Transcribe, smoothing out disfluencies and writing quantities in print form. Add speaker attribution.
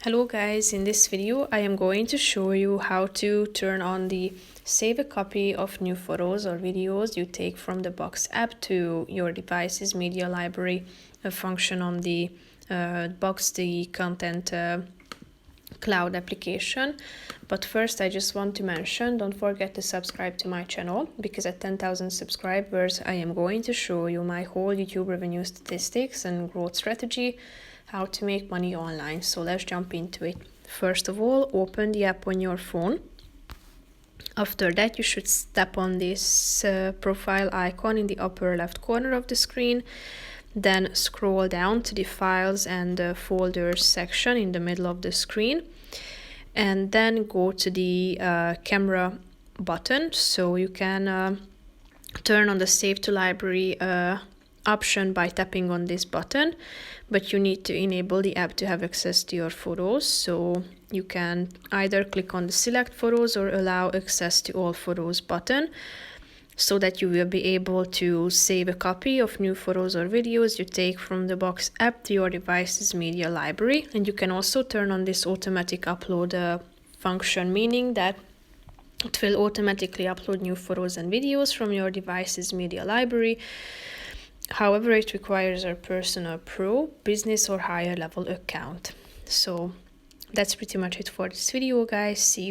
Speaker 1: Hello guys, in this video I am going to show you how to turn on the save a copy of new photos or videos you take from the Box app to your device's media library, a function on the Box, the content cloud application. But first I just want to mention, don't forget to subscribe to my channel, because at 10,000 subscribers I am going to show you my whole YouTube revenue statistics and growth strategy, how to make money online. So let's jump into it. First of all, open the app on your phone. After that, you should tap on this profile icon in the upper left corner of the screen. Then scroll down to the files and folders section in the middle of the screen. And then go to the camera button. So you can turn on the save to library option by tapping on this button, but you need to enable the app to have access to your photos. So you can either click on the select photos or allow access to all photos button, so that you will be able to save a copy of new photos or videos you take from the Box app to your device's media library. And you can also turn on this automatic upload function, meaning that it will automatically upload new photos and videos from your device's media library. However, it requires a personal pro, business or higher level account. So that's pretty much it for this video, guys. See you.